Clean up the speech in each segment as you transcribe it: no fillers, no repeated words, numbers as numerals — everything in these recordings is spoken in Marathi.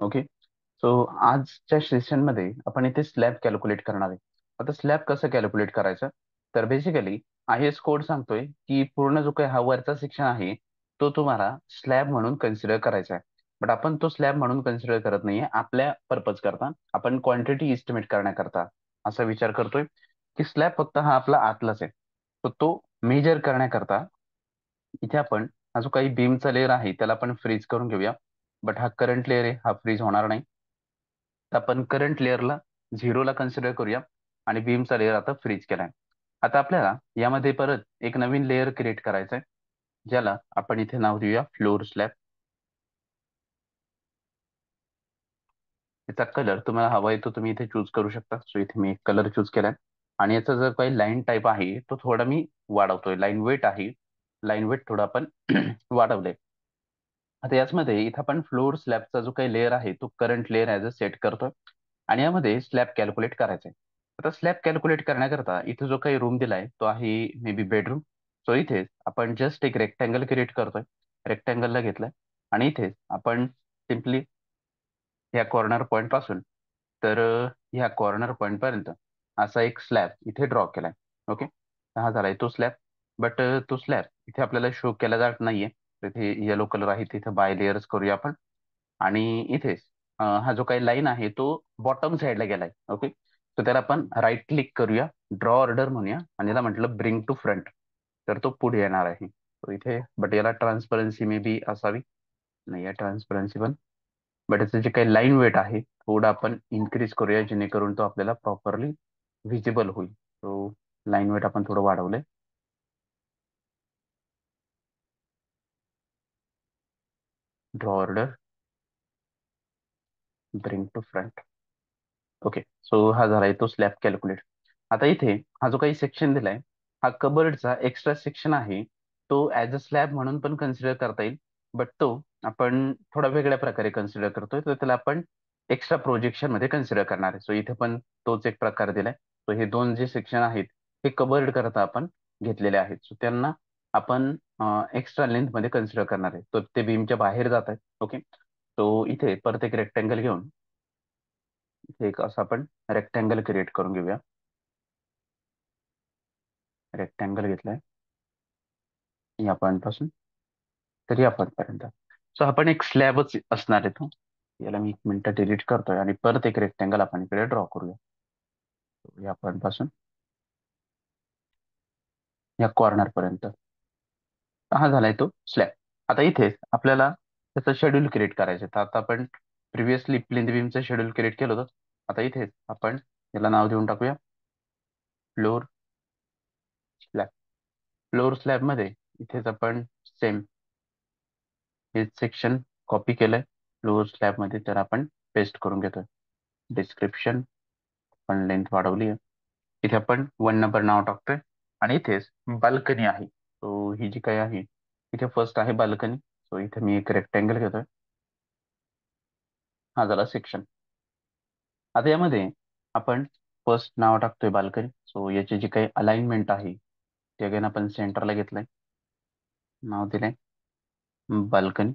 ओके. सो आजच्या सेशनमध्ये आपण इथे स्लॅब कॅल्क्युलेट करणार आहे. आता स्लॅब कसं कॅल्क्युलेट करायचं, तर बेसिकली IS कोड सांगतोय की पूर्ण जो काही हा वरचा सेक्शन आहे तो तुम्हाला स्लॅब म्हणून कन्सिडर करायचा आहे. बट आपण तो स्लॅब म्हणून कन्सिडर करत नाहीये. आपल्या पर्पज करता आपण क्वांटिटी इस्टिमेट करण्याकरता असा विचार करतोय की स्लॅब फक्त हा आपला आतलाच आहे. तर तो मेजर करण्याकरता इथे आपण हा जो काही बीमचा लेअर आहे त्याला आपण फ्रीज करून घेऊया. बट हा करंट लेअर आहे, हा फ्रीज होणार नाही. तर आपण करंट लेअरला झिरोला कन्सिडर करूया आणि बीमचा लेअर आता फ्रीज केलाय. आता आपल्याला यामध्ये परत एक नवीन लेअर क्रिएट करायचा आहे, ज्याला आपण इथे नाव देऊया फ्लोर स्लॅब. याचा कलर तुम्हाला हवा आहे तो तुम्ही इथे चूज करू शकता. सो इथे मी एक कलर चूज केलाय आणि याचा जर काही लाईन टाईप आहे तो थोडा मी वाढवतोय. लाईन वेट आहे, लाईन वेट थोडा आपण वाढवलंय. आता याचमध्ये इथं आपण फ्लोर स्लॅबचा जो काही लेअर आहे तो current layer as a set करतोय आणि यामध्ये स्लॅब कॅल्क्युलेट करायचा आहे. आता स्लॅब कॅल्क्युलेट करण्याकरता इथे जो काही रूम दिलाय तो आहे मे बी बेडरूम. सो इथे आपण जस्ट एक रेक्टँगल क्रिएट करतोय. रेक्टँगलला घेतलाय आणि इथे आपण सिम्पली या कॉर्नर पॉईंट पासून तर ह्या कॉर्नर पॉईंट पर्यंत असा एक स्लॅब इथे ड्रॉ केलाय. ओके. हा झालाय तो स्लॅब. बट तो स्लॅब इथे आपल्याला शो केला जात नाहीये. तिथे येलो कलर आहे, तिथे बाय लेअर्स करूया आपण. आणि इथे हा जो काही लाईन आहे तो बॉटम साईडला गेलाय. ओके. तर त्याला आपण राईट क्लिक करूया, ड्रॉ ऑर्डर म्हणूया आणि याला म्हटलं ब्रिंग टू फ्रंट. तर तो पुढे येणार आहे. तो इथे बट याला ट्रान्सपरन्सी मे बी असावी. नाही आहे ट्रान्सपरन्सी पण. बट याचं जे काही लाईन वेट आहे थोडं आपण इन्क्रीज करूया, जेणेकरून तो आपल्याला प्रॉपरली व्हिजिबल होईल. तो लाईन वेट आपण थोडं वाढवलंय. Draw order bring to front. Okay. So हा झालाय तो स्लॅब कॅल्क्युलेट. आता इथे हा जो काही सेक्शन दिलाय हा कबर्डचा एक्स्ट्रा सेक्शन आहे. तो ऍज अ स्लॅब म्हणून पण कन्सिडर करता येईल. बट तो आपण थोडा वेगळ्या प्रकारे कन्सिडर करतोय, तर त्याला आपण एक्स्ट्रा प्रोजेक्शन मध्ये कन्सिडर करणार आहे. सो इथे पण तोच एक प्रकार दिलाय. सो हे दोन जे सेक्शन आहेत हे कबर्ड करता आपण घेतलेले आहेत. सो त्यांना आपण एक्स्ट्रा लेंथ मध्ये कन्सिडर करणार आहे. तर ते बीमच्या बाहेर जात आहेत. ओके. तो इथे परत एक रेक्टँगल घेऊन इथे एक असं आपण रेक्टँगल क्रिएट करून घेऊया. रेक्टँगल घेतलाय या पॉईंट पासून तर या पॉईंट पर्यंत. सो आपण एक स्लॅबच असणार आहे तो. याला मी एक मिनिट डिलीट करतोय आणि परत एक रेक्टँगल आपण इकडे ड्रॉ करूया. या पॉईंट पासून या कॉर्नर पर्यंत. हा झालाय तो स्लॅब. आता इथे आपल्याला त्याचं शेड्यूल क्रिएट करायचं. तर आता आपण प्रिव्हियसली प्लिंथ बीमचं शेड्यूल क्रिएट केलं होतं. आता इथे आपण याला नाव देऊन टाकूया फ्लोर स्लॅब. फ्लोर स्लॅब मध्ये इथेच आपण सेम हे सेक्शन कॉपी केलंय फ्लोर स्लॅब मध्ये, तर आपण पेस्ट करून घेतोय. डिस्क्रिप्शन पण लेंथ वाढवली आहे. इथे आपण 1 नंबर नाव टाकतोय आणि इथेच बाल्कनी आहे. सो ही जी काही आहे इथे फर्स्ट आहे बाल्कनी. सो इथे मी एक रेक्टँगल घेतोय. हा झाला सेक्शन. आता यामध्ये आपण फर्स्ट नाव टाकतोय बाल्कनी. सो याची जी काही अलाइनमेंट आहे ते अगेन आपण सेंटरला घेतलंय, नाव दिलंय बाल्कनी.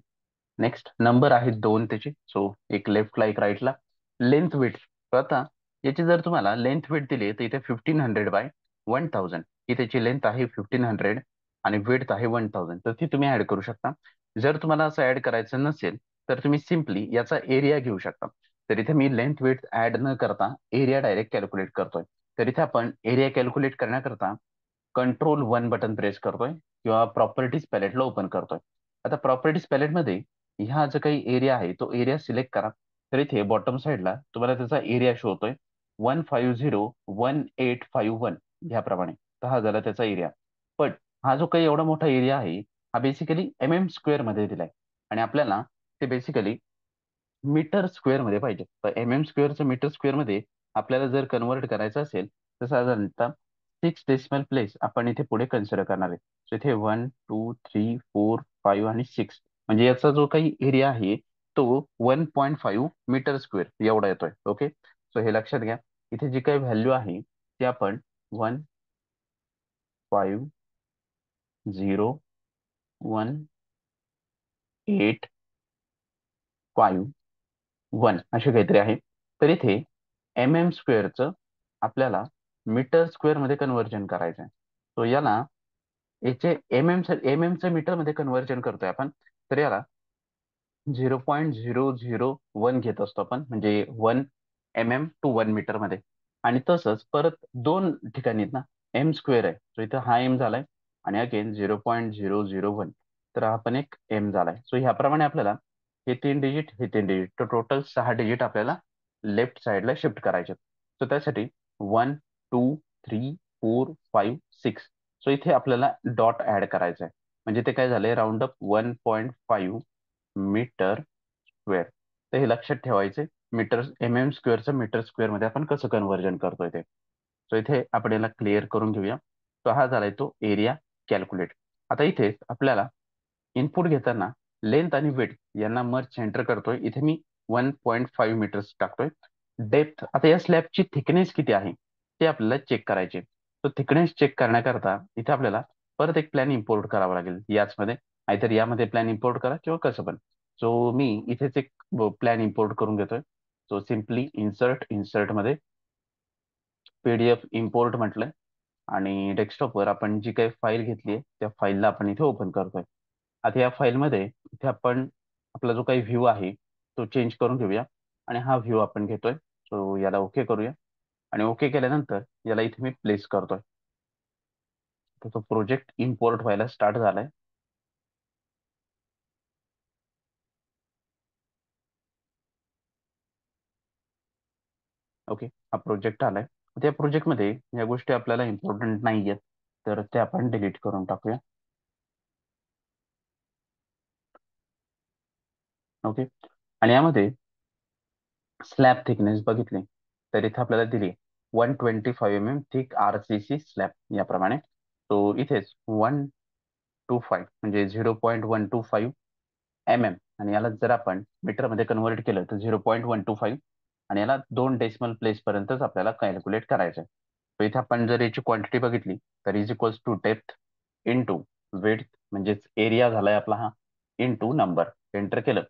नेक्स्ट नंबर आहे 2 त्याचे. सो एक लेफ्टला एक राईटला. लेंथ विड्थ, आता याची जर तुम्हाला लेंथ विड्थ दिली तर इथे 1500 बाय 1000 ही त्याची लेंथ आहे 1500 आणि विड्थ आहे 1000. तर ती तुम्ही ऍड करू शकता. जर तुम्हाला असं ऍड करायचं नसेल तर तुम्ही सिम्पली याचा एरिया घेऊ शकता. तर इथे मी लेंथ विड्थ ऍड न करता एरिया डायरेक्ट कॅल्क्युलेट करतोय. तर इथे आपण एरिया कॅल्क्युलेट करण्याकरता कंट्रोल 1 बटन प्रेस करतोय किंवा प्रॉपर्टीज पॅलेटला ओपन करतोय. आता प्रॉपर्टीज पॅलेटमध्ये ह्या जो काही एरिया आहे तो एरिया सिलेक्ट करा. तर इथे बॉटम साईडला तुम्हाला त्याचा एरिया शो होतोय 1501851 ह्याप्रमाणे. तर हा झाला त्याचा एरिया. पण हा जो काही एवढा मोठा एरिया आहे हा बेसिकली MM² मध्ये दिलाय आणि आपल्याला ते बेसिकली मीटर स्क्वेअर मध्ये पाहिजे. तर MM² मीटर स्क्वेअर मध्ये आपल्याला जर कन्वर्ट करायचं असेल तर साधारणतः 6 डेसिमल प्लेस आपण इथे पुढे कन्सिडर करणार आहे. सो इथे 1 2 3 4 5 आणि 6 म्हणजे याचा जो काही एरिया आहे तो 1.5 मीटर स्क्वेअर एवढा येतोय. ओके. सो हे लक्षात घ्या. इथे जी काही व्हॅल्यू आहे ती आपण 1501851 वन असे काहीतरी आहे. तर इथे स्क्वेअरचं आपल्याला मीटर स्क्वेअर मध्ये कन्व्हर्जन करायचं आहे. तो याला याचे चं मीटर मध्ये कन्व्हर्जन करतोय आपण. तर याला 0.001 घेत असतो आपण, म्हणजे 1 mm to 1 मीटर मध्ये. आणि तसंच परत दोन ठिकाणी आहेत ना, स्क्वेअर आहे, सो इथं हा झालाय आणि अगेन 0.001, तर हा पण एक झालाय. सो ह्याप्रमाणे आपल्याला हे तीन डिजिट तर टोटल 6 डिजिट आपल्याला लेफ्ट साईडला शिफ्ट करायचे. सो त्यासाठी 1 2 3 4 5 6, सो इथे आपल्याला डॉट ऍड करायचा आहे. म्हणजे ते काय झालंय, राऊंड अप 1.5 मीटर स्क्वेअर. तर हे लक्षात ठेवायचे, स्क्वेअरचं मीटर स्क्वेअर मध्ये आपण कसं कन्व्हर्जन करतोय ते. सो इथे आपण याला क्लिअर करून घेऊया. तो हा झालाय तो एरिया कॅल्क्युलेट. आता इथे आपल्याला इनपुट घेताना लेंथ आणि विड्थ यांना मर्ज सेंटर करतोय. इथे मी 1.5 मीटर्स टाकतोय. डेप्थ, आता या स्लॅबची थिकनेस किती आहे ते आपल्याला चेक करायचे. तो थिकनेस चेक करण्याकरता इथे आपल्याला परत एक प्लॅन इम्पोर्ट करावा लागेल याचमध्ये. नाहीतर यामध्ये प्लॅन इम्पोर्ट करा किंवा कसं पण. सो मी इथेच एक प्लॅन इम्पोर्ट करून घेतोय. सो सिम्पली इन्सर्ट मध्ये पीडीएफ इम्पोर्ट म्हटलंय आणि डेस्कटॉपवर आपण जी काही फाईल घेतली आहे त्या फाईलला आपण इथे ओपन करतोय. आता या फाईलमध्ये इथे आपण आपला जो काही व्ह्यू आहे तो चेंज करून घेऊया आणि हा व्ह्यू आपण घेतोय. सो याला ओके करूया आणि ओके केल्यानंतर याला इथे मी प्लेस करतोय. तर तो प्रोजेक्ट इम्पोर्ट व्हायला स्टार्ट झालाय. ओके, हा प्रोजेक्ट आलाय. त्या प्रोजेक्टमध्ये या गोष्टी आपल्याला इम्पॉर्टंट नाही आहेत, तर ते आपण डिलीट करून टाकूया. ओके, आणि यामध्ये स्लॅब थिकनेस बघितली तर इथे आपल्याला दिली 125 थिक RCC स्लॅब याप्रमाणे. तो इथेच 125 म्हणजे 0.125 आणि याला जर आपण मीटरमध्ये कन्व्हर्ट केलं तर 0.125, आणि याला 2 डेसिमल प्लेस पर्यंतच आपल्याला कॅल्क्युलेट करायचं आहे. तर इथे आपण जर याची क्वांटिटी बघितली तर is equals to depth into width, म्हणजेच एरिया झालाय आपला हा, इंटू नंबर. एंटर केलं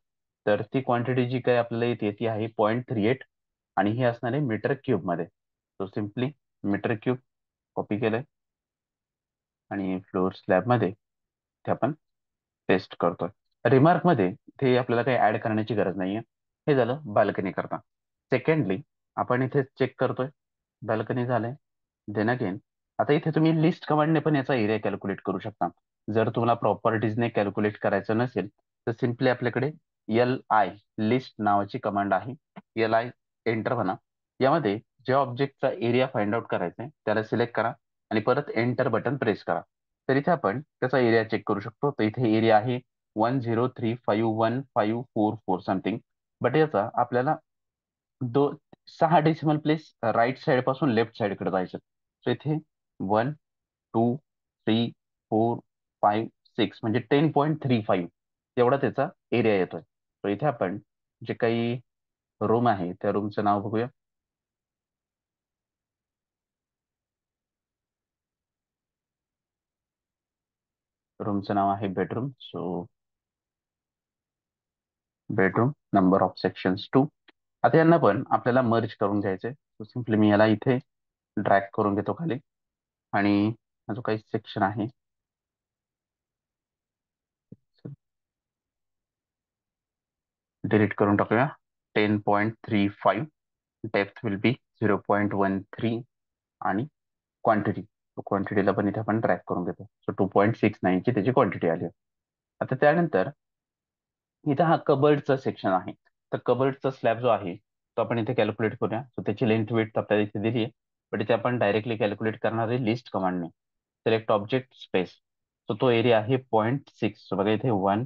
तर ती क्वांटिटी जी काही आपल्याला येते ती आहे 0.38, आणि ही असणार आहे मीटर क्यूब मध्ये. तो सिम्पली मीटर क्यूब कॉपी केलंय आणि फ्लोअर स्लॅब मध्ये ते आपण पेस्ट करतोय. रिमार्क मध्ये ते आपल्याला काही ऍड करण्याची गरज नाहीये. हे झालं बाल्कनी करता. सेकंडली आपण इथे चेक करतोय, बाल्कनी झालंय. देन अगेन आता इथे तुम्ही लिस्ट कमांडने पण याचा एरिया कॅल्क्युलेट करू शकता. जर तुम्हाला प्रॉपर्टीजने कॅल्क्युलेट करायचं नसेल तर सिम्पली आपल्याकडे LI लिस्ट नावाची कमांड आहे. LI एंटर म्हणा. यामध्ये ज्या ऑब्जेक्टचा एरिया फाइंड आउट करायचा आहे त्याला सिलेक्ट करा आणि परत एंटर बटन प्रेस करा. तर इथे आपण त्याचा एरिया चेक करू शकतो. तर इथे एरिया आहे 1035154 समथिंग. बट याचा आपल्याला दो 6 डेसिमल प्लेस राईट साइड पासून लेफ्ट साइडकडे जायचं. सो इथे 1 2 3 4 5 6 म्हणजे 10.35 एवढा त्याचा एरिया येतोय. सो इथे आपण जे काही रूम आहे त्या रूमचं नाव बघूया. रूमचं नाव आहे bedroom. So bedroom number of sections 2. आता यांना पण आपल्याला मर्ज करून घ्यायचंय. सो सिम्पली मी याला इथे ड्रॅग करून घेतो खाली, आणि हा जो काही सेक्शन आहे डिलीट करून टाकूया. 10.35 डेप्थ विल बी 0.13, आणि क्वांटिटीला पण इथे आपण ट्रॅक करून घेतो. सो 2.69 ची त्याची क्वांटिटी आली. आता त्यानंतर इथं हा कबर्डचा सेक्शन आहे. तर कबर्डचा स्लॅब जो आहे तो आपण इथे कॅल्क्युलेट करूया. सो त्याची लेंथ विड्थ आपल्याला इथे दिली आहे, पण इथे आपण डायरेक्टली कॅल्क्युलेट करणार आहे लिस्ट कमांडने. Select object space. सो तो एरिया आहे 0.6. सो बघा इथे 1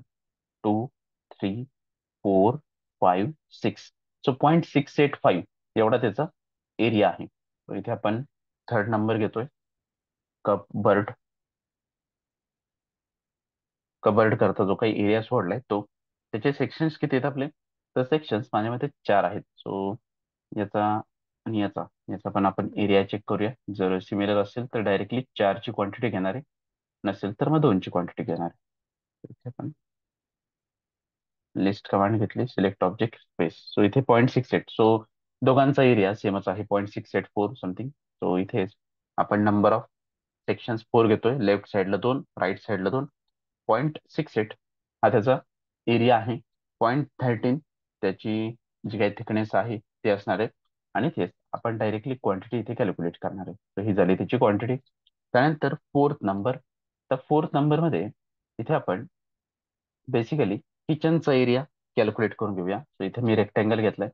2 3 4 5 6. सो 0.685 एवढा त्याचा एरिया आहे. So इथे आपण थर्ड नंबर घेतोय. कबर्ड कबर्ड करता जो काही एरिया सोडलाय तो. त्याचे सेक्शन्स किती आहेत आपले, तर सेक्शन्स माझ्या मते 4 आहेत. सो याचा आणि याचा याचा पण आपण एरिया चेक करूया. जर सिमिलर असेल तर डायरेक्टली 4 ची क्वांटिटी घेणार आहे, नसेल तर मग 2 ची क्वांटिटी घेणार आहे. इथे आपण लिस्ट कमांड घेतली, सिलेक्ट ऑब्जेक्ट स्पेस. सो इथे 0.68. सो दोघांचा एरिया सेमच आहे, 0.684 समथिंग. सो इथे आपण नंबर ऑफ सेक्शन्स 4 घेतोय. लेफ्ट साईडला 2, राईट साईडला 2. 0.68 हा त्याचा एरिया आहे. 0.13 त्याची जी काही थिकनेस आहे ते असणार आहे. आणि तेच आपण डायरेक्टली क्वांटिटी इथे कॅल्क्युलेट करणार आहे. तर ही झाली त्याची क्वांटिटी. त्यानंतर फोर्थ नंबर. तर फोर्थ नंबरमध्ये इथे आपण बेसिकली किचनचा एरिया कॅल्क्युलेट करून घेऊया. सो इथे मी रेक्टँगल घेतलाय.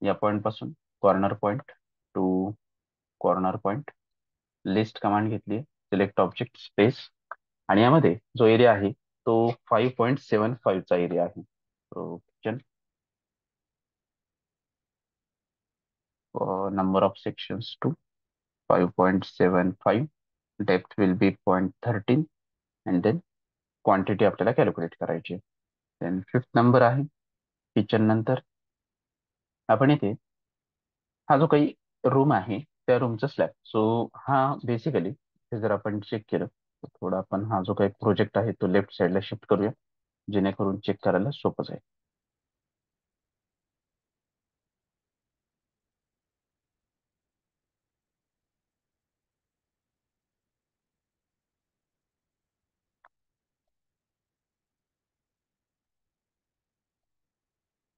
या पॉईंट पासून corner point two corner point. List command घेतली, सिलेक्ट ऑब्जेक्ट स्पेस. आणि यामध्ये जो एरिया आहे तो 5.75 चा एरिया आहे. तो kitchen, number of sections to 5.75. Depth will be 0.13. And then quantity आपल्याला कॅल्क्युलेट करायची. देन फिफ्थ नंबर आहे किचन. नंतर आपण इथे हा जो काही रूम आहे त्या रूमचा स्लॅब. सो हा बेसिकली जर आपण चेक केलं तर थोडा आपण हा जो काही प्रोजेक्ट आहे तो लेफ्ट साईडला शिफ्ट करूया, जेणेकरून चेक करायला सोपं जाईल.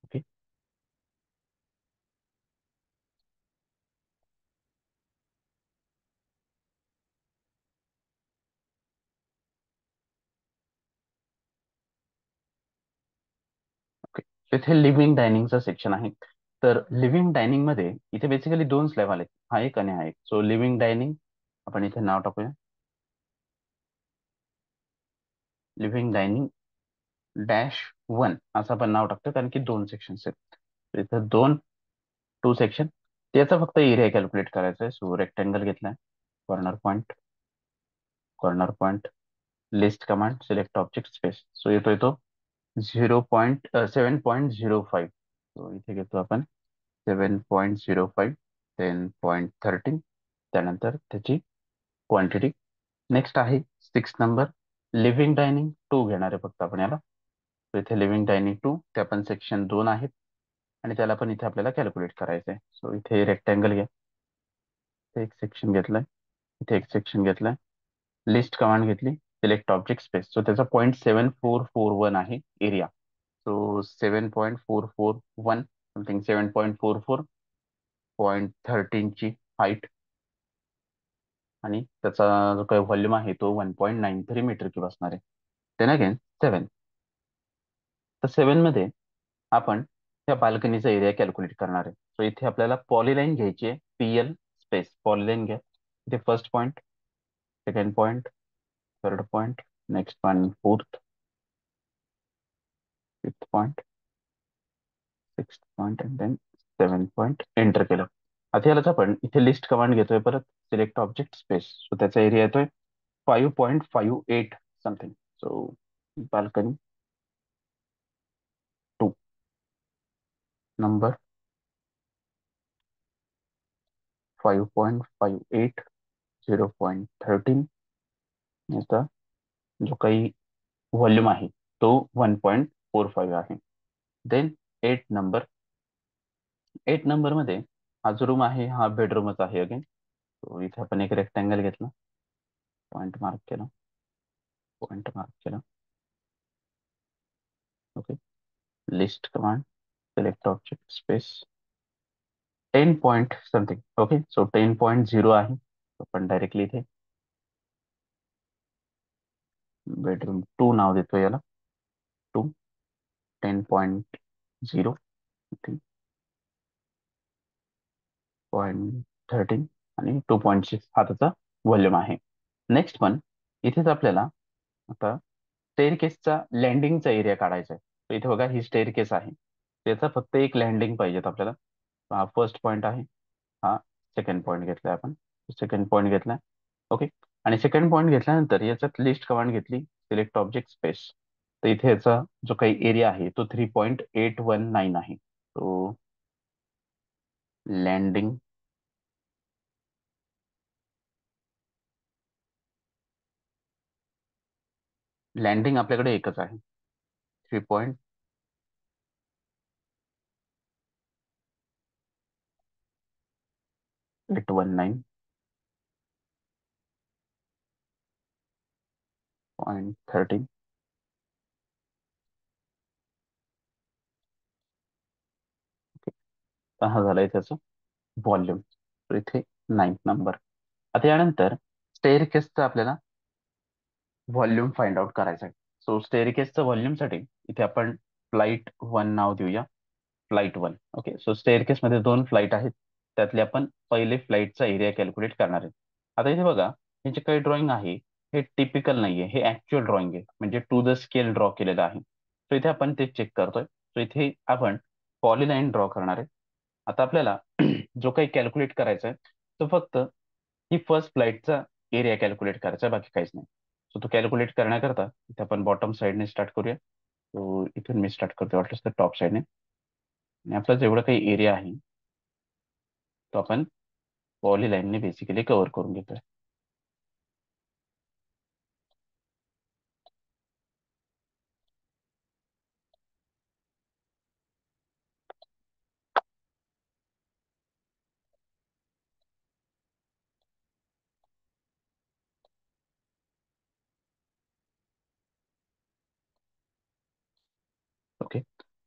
ओके. ओके. इथे लिव्हिंग डायनिंगचा सेक्शन आहे. तर लिव्हिंग डायनिंग मध्ये इथे बेसिकली दोन स्लॅब आले, हा एक आणि हा एक. सो लिव्हिंग डायनिंग आपण इथे नाव टाकूया, लिव्हिंग डायनिंग -1 असं आपण नाव टाकतो, कारण की दोन सेक्शन्स आहेत. तर इथं दोन, टू सेक्शन. त्याचा फक्त एरिया कॅल्क्युलेट करायचा आहे. सो रेक्टँगल घेतलाय, corner point, corner point, list command, select object space. So येतोय तो 7.05. सो इथे घेतो आपण 7.05. 10.13. त्यानंतर त्याची क्वांटिटी. नेक्स्ट आहे सिक्स नंबर, लिव्हिंग डायनिंग 2 घेणार आहे फक्त आपण याला. तर इथे लिव्हिंग डायनिंग 2, ते पण सेक्शन 2 आहेत. आणि त्याला पण इथे आपल्याला कॅल्क्युलेट करायचं आहे. सो इथे रेक्टँगल घ्या, इथे एक सेक्शन घेतलाय, इथे एक सेक्शन घेतलाय. लिस्ट कमांड घेतली, सिलेक्ट ऑब्जेक्ट स्पेस. सो त्याचा 0.7441 आहे एरिया. So 7.441 something, 7.44. 0.13 ची हाईट. आणि त्याचा जो काही व्हॉल्यूम आहे तो 1.93 मीटर क्यूब असणार आहे. Then again 7. तर 7 मध्ये आपण त्या बाल्कनीचा एरिया कॅल्क्युलेट करणार आहे. सो इथे आपल्याला पॉलीलाईन घ्यायची आहे, PL स्पेस. पॉलीलाईन घ्या. इथे first point, second point, third point, next one fourth, fifth point, sixth point, and then seven point. Enter केलं. आता यालाच आपण इथे लिस्ट कमांड घेतोय परत, सिलेक्ट ऑब्जेक्ट स्पेस. सो त्याचा एरिया येतोय 5.58 समथिंग. So balcony 2, number 5.58, 0.13. याचा जो काही व्हॉल्यूम आहे तो 1.45 आहे. Then eight number. Eight number मध्ये हा जो रूम आहे हा बेडरूमच आहे अगेन. तो इथे आपण एक रेक्टँगल घेतला, पॉईंट मार्क केला, पॉईंट मार्क केला. Okay. List command, select object space. 10 point something. Okay. So 10.0 आहे. आपण डायरेक्टली इथे बेडरूम 2 नाव देतो याला. 2, 10.0, 0.13 आणि 2.6 हा त्याचा व्हॉल्यूम आहे. नेक्स्ट पण इथेच आपल्याला आता स्टेअरकेसचा लँडिंगचा एरिया काढायचा आहे. तर इथे बघा ही स्टेअरकेस आहे, त्याचा फक्त एक लँडिंग पाहिजेत आपल्याला. हा फर्स्ट पॉईंट आहे, हा सेकंड पॉईंट घेतलाय आपण. सेकंड पॉईंट घेतलाय. ओके. आणि सेकंड पॉईंट घेतल्यानंतर याच्यात लिस्ट कमांड घेतली, सिलेक्ट ऑब्जेक्ट स्पेस. तर इथे याचा जो काही एरिया आहे तो 3.819 आहे. तो लँडिंग, लँडिंग आपल्याकडे एकच आहे, 3.819. 819.13. तर हा झालाय त्याचं व्हॉल्यूम. तर इथे 9th नंबर. आता यानंतर स्टेअरकेसचं आपल्याला व्हॉल्यूम फाइंड आउट करायचं आहे. सो स्टेअरकेसचं व्हॉल्यूमसाठी इथे आपण फ्लाईट 1 नाव देऊया. फ्लाईट 1. ओके. सो स्टेअरकेसमध्ये 2 फ्लाईट आहेत. त्यातले आपण पहिले फ्लाईटचा एरिया कॅल्क्युलेट करणार आहे. आता इथे बघा, हे जे काही ड्रॉइंग आहे हे टिपिकल नाहीये, हे ऍक्च्युअल ड्रॉइंग आहे, म्हणजे टू द स्केल ड्रॉ केलेलं आहे. सो इथे आपण ते चेक करतोय. सो इथे आपण पॉलीलाईन ड्रॉ करणार आहे. आता आपल्याला जो काही कॅल्क्युलेट करायचा आहे तो फक्त ही फर्स्ट फ्लाईटचा एरिया कॅल्क्युलेट करायचा आहे, बाकी काहीच नाही. सो तो कॅल्क्युलेट करण्याकरता इथे आपण बॉटम साईडने स्टार्ट करूया. तो इथून मी स्टार्ट करतो वाटलंच तर टॉप साईडने. आणि आपला जेवढा काही एरिया आहे तो आपण पॉलीलाईनने बेसिकली कव्हर करून घेतोय. ओके.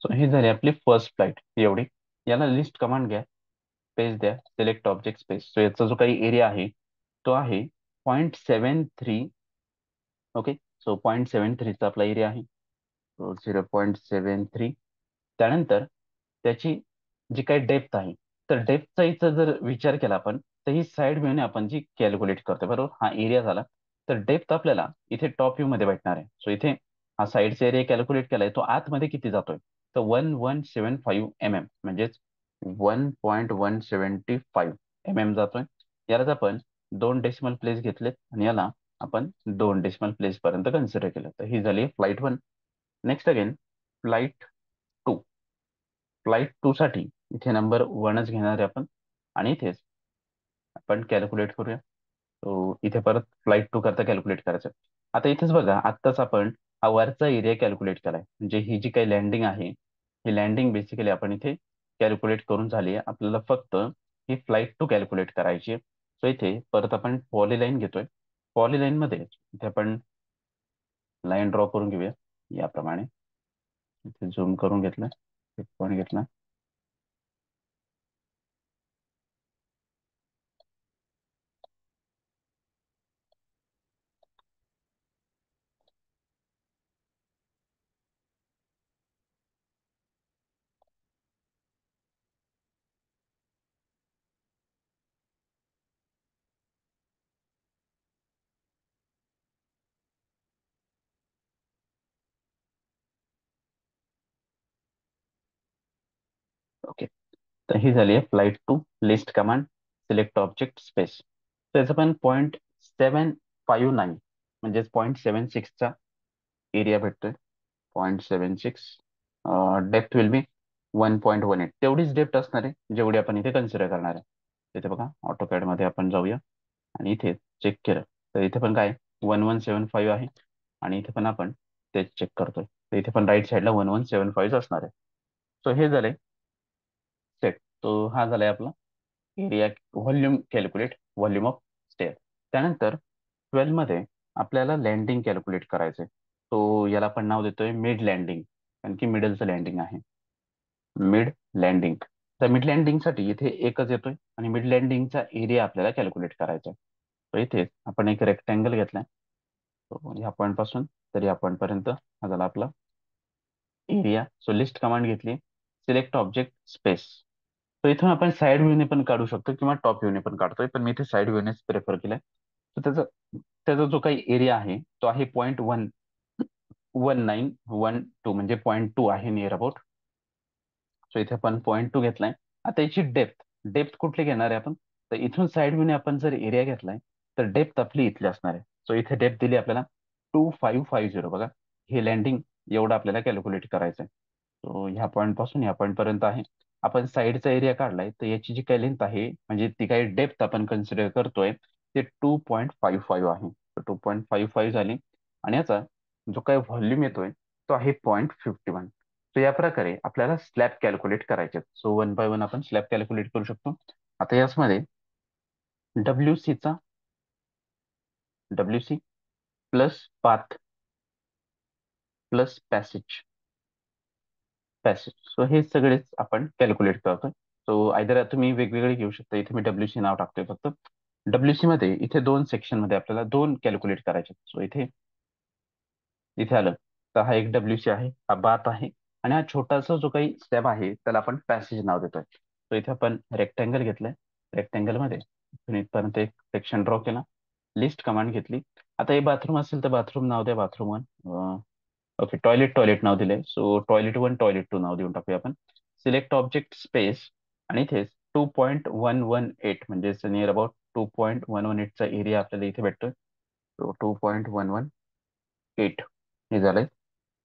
सो ही झाली आपली फर्स्ट फ्लाईट एवढी. याला लिस्ट कमांड घ्या, स्पेस द्या, सिलेक्ट ऑब्जेक्ट स्पेस. सो याचा जो काही एरिया आहे तो आहे 0.73. ओके. सो 0.73चा आपला एरिया आहे. 0.73. त्यानंतर त्याची जी काही डेप्थ आहे, तर डेप्थचा इथं जर विचार केला आपण, तर ही साईड व्ह्यूने आपण जी कॅल्क्युलेट करतो, बरोबर. हा एरिया झाला. तर डेप्थ आपल्याला इथे टॉप व्ह्यू मध्ये भेटणार आहे. सो इथे हा साईडचा एरिया कॅल्क्युलेट केलाय, तो आतमध्ये किती जातोय, तर 1175 म्हणजेच 1.175 जातोय. यालाच आपण 2 डेसिमल प्लेस घेतलेत आणि याला आपण 2 डेसिमल प्लेस पर्यंत कन्सिडर केलं. तर ही झाली flight 1. Next again flight 2. Flight 2 साठी इथे नंबर 1च घेणार आहे आपण आणि इथेच आपण कॅल्क्युलेट करूया. तो इथे परत फ्लाईट 2 करता कॅल्क्युलेट करायचं. आता इथेच बघा, आत्ताच आपण हा वरचा एरिया कॅल्क्युलेट केलाय, म्हणजे ही जी काही लँडिंग आहे ही लँडिंग बेसिकली आपण इथे कॅल्क्युलेट करून झाली आहे. आपल्याला फक्त ही फ्लाईट 2 कॅल्क्युलेट करायची आहे. सो इथे परत आपण पॉलीलाईन घेतोय. पॉलीलाईन मध्ये इथे आपण लाईन ड्रॉ करून घेऊया याप्रमाणे. इथे झूम करून घेतलं, एक पॉईंट घेतला. ओके. तर ही झाली आहे flight 2. List command, select object space. त्याचं पण 0.759 म्हणजेच 0.76चा एरिया भेटतोय. 0.76. डेप्थ विल बी 1.18. तेवढीच डेप्थ असणार आहे जेवढी आपण इथे कन्सिडर करणार आहे. तिथे बघा, ऑटोकॅड मध्ये आपण जाऊया आणि इथे चेक केलं तर इथे पण काय 1175 आहे आणि इथे पण आपण तेच चेक करतोय. तर इथे पण राईट साईडला 1175 असणार आहे. सो हे झाले सेट. तो हा झालाय आपला area volume calculate, volume of stair. त्यानंतर 12 मध्ये आपल्याला लँडिंग कॅल्क्युलेट करायचंय. तो याला आपण नाव देतोय मिड लँडिंग, कारण की मिडलचं लँडिंग आहे. Mid landing. तर मिड लँडिंग साठी इथे एकच येतोय आणि मिड लँडिंगचा एरिया आपल्याला कॅल्क्युलेट करायचा आहे. तर इथे आपण एक रेक्टँगल घेतलाय. तो ह्या पॉईंट पासून तर या पॉईंट पर्यंत हा झाला आपला एरिया. सो लिस्ट कमांड घेतली, सिलेक्ट ऑब्जेक्ट स्पेस. तर इथून आपण साईड व्ह्यूने पण काढू शकतो किंवा टॉप व्ह्यूने पण काढतोय, पण मी इथे साईड व्ह्यूनेच प्रेफर केलाय. तर त्याचा त्याचा जो काही एरिया आहे तो आहे 0.1912 म्हणजे 0.2 आहे नियर अबाउट. सो इथे आपण 0.2 घेतलाय. आता याची डेप्थ, डेप्थ कुठली घेणार आहे आपण, तर इथून साईड व्ह्यूने आपण जर एरिया घेतलाय तर डेप्थ आपली इथली असणार आहे. सो इथे डेप्थ दिली आपल्याला 2550. बघा, हे लँडिंग एवढं आपल्याला कॅल्क्युलेट करायचं आहे. सो ह्या पॉईंट पासून ह्या पॉईंट पर्यंत आहे. आपण साईडचा एरिया काढलाय तर याची जी काही लेंथ आहे, म्हणजे ती काही डेप्थ आपण कन्सिडर करतोय ते 2.55 आहे. 2.55 झाली आणि याचा जो काही व्हॉल्यूम येतोय तो आहे 0.51. सो या प्रकारे आपल्याला स्लॅब कॅल्क्युलेट करायचे. सो वन बाय वन आपण स्लॅब कॅल्क्युलेट करू शकतो. आता याचमध्ये डब्ल्यू चा WC plus path plus passage so हे सगळेच आपण कॅल्क्युलेट करतोय. सो आयदर तुम्ही वेगवेगळे घेऊ शकता. इथे मी WC नाव टाकतोय फक्त. WC मध्ये इथे दोन सेक्शन मध्ये आपल्याला दोन कॅल्क्युलेट करायचे. सो इथे इथे आलं तर हा एक WC आहे, हा बात आहे, आणि हा छोटासा जो काही स्लॅब आहे त्याला आपण पॅसेज नाव देतोय. तो इथे आपण रेक्टँगल घेतलाय. रेक्टँगल मध्ये इथून इथपर्यंत एक सेक्शन ड्रॉ केला. लिस्ट कमांड घेतली. आता हे बाथरूम असेल तर बाथरूम नाव द्या, बाथरूम 1. ओके, टॉयलेट नाव दिलंय. सो टॉयलेट 1, टॉयलेट 2 नाव देऊन टाकूया आपण. सिलेक्ट ऑब्जेक्ट स्पेस आणि इथेच 2.118 म्हणजे नियर अबाउट 2.118 चा एरिया आपल्याला इथे भेटतोय. सो 2.118 हे झालंय.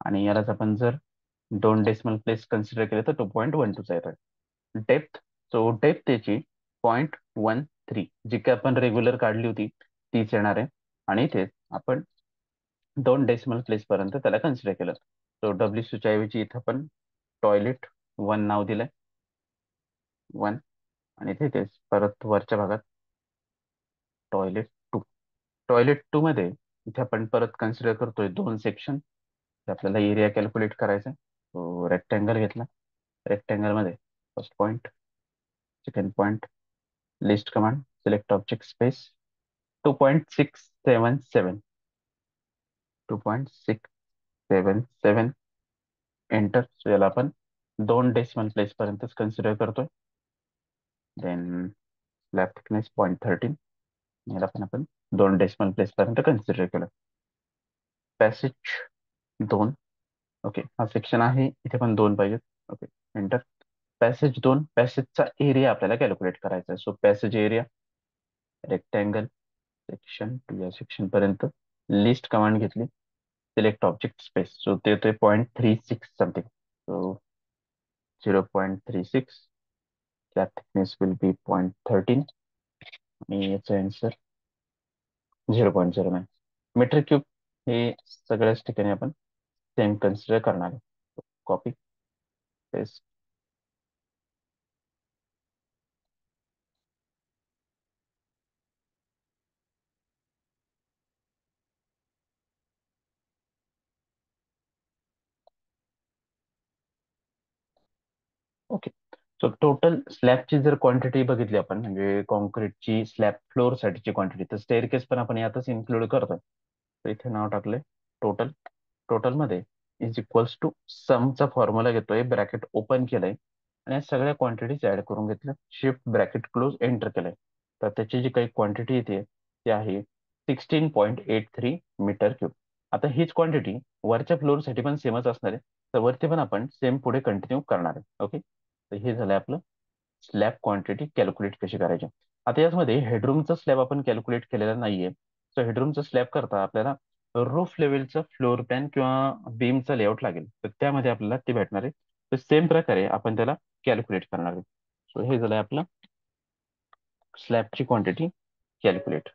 आणि यालाच आपण जर दोन डेसिमल प्लेस कन्सिडर केले तर 2.12 चा येतोय. डेप्थ, सो डेप्थ त्याची 0.13 जी काय आपण रेग्युलर काढली होती तीच येणार आहे. आणि इथे आपण दोन डेसिमल प्लेस पर्यंत त्याला कन्सिडर केलं. सो WC च्या ऐवजी इथं आपण टॉयलेट 1 नाव दिलंय. 1. आणि तिथेच परत वरच्या भागात टॉयलेट 2. टॉयलेट 2 मध्ये इथे आपण परत कन्सिडर करतोय दोन सेक्शन. आपल्याला एरिया कॅल्क्युलेट करायचा आहे. तो रेक्टँगल घेतला. रेक्टँगल मध्ये first point, second point, list command, select object space 2.677, 2.677 enter. So याला आपण दोन डेसिमल प्लेस पर्यंतच कन्सिडर करतोय. देन स्लॅब थिकनेस 0.13, याला पण आपण दोन डेसिमल प्लेस पर्यंत कन्सिडर केलं. पॅसेज 2. ओके, हा सेक्शन आहे, इथे पण दोन पाहिजेत. Okay, enter. पॅसेज 2, पॅसेजचा एरिया आपल्याला कॅल्क्युलेट करायचा आहे. So passage area, rectangle, section 2 या सेक्शन पर्यंत लिस्ट कमांड घेतली. Select object space. सो ते येतोय 0.36 समथिंग. सो 0.36, त्या थिकनेस विल बी 0.13 आणि याचा आन्सर 0.09 मीटर क्यूब. हे सगळ्याच ठिकाणी आपण सेम कन्सिडर करणार आहे. Copy paste. Okay, so total स्लॅबची जर क्वांटिटी बघितली आपण, म्हणजे कॉन्क्रीटची स्लॅब फ्लोर साठीची क्वांटिटी, तर स्टेअरकेस पण आपण यातच इन्क्लूड करतोय. तर इथे नाव टाकले टोटल. टोटल मध्ये इज इक्वल्स टू समचा फॉर्म्युला घेतोय, ब्रॅकेट ओपन केलंय आणि या सगळ्या क्वांटिटीज ऍड करून घेतल्या. शिफ्ट ब्रॅकेट क्लोज एंटर केलंय. तर त्याची जी काही क्वांटिटी येते ती आहे 16.83 मीटर क्यूब. आता हीच क्वांटिटी वरच्या फ्लोअरसाठी पण सेमच असणार आहे. तर वरती पण आपण सेम पुढे कंटिन्यू करणार आहे. ओके, तर हे झालंय आपलं स्लॅब क्वांटिटी कॅल्क्युलेट कशी करायची. आता यामध्ये हेडरूमचा स्लॅब आपण कॅल्क्युलेट केलेला नाहीये. सो हेडरूमचा स्लॅब करता आपल्याला रूफ लेवलचा फ्लोअर प्लॅन किंवा बीमचा लेआउट लागेल. तर त्यामध्ये आपल्याला ते भेटणार आहे. तर सेम प्रकारे आपण त्याला कॅल्क्युलेट करणार आहे. सो हे झालंय आपलं स्लॅबची क्वांटिटी कॅल्क्युलेट.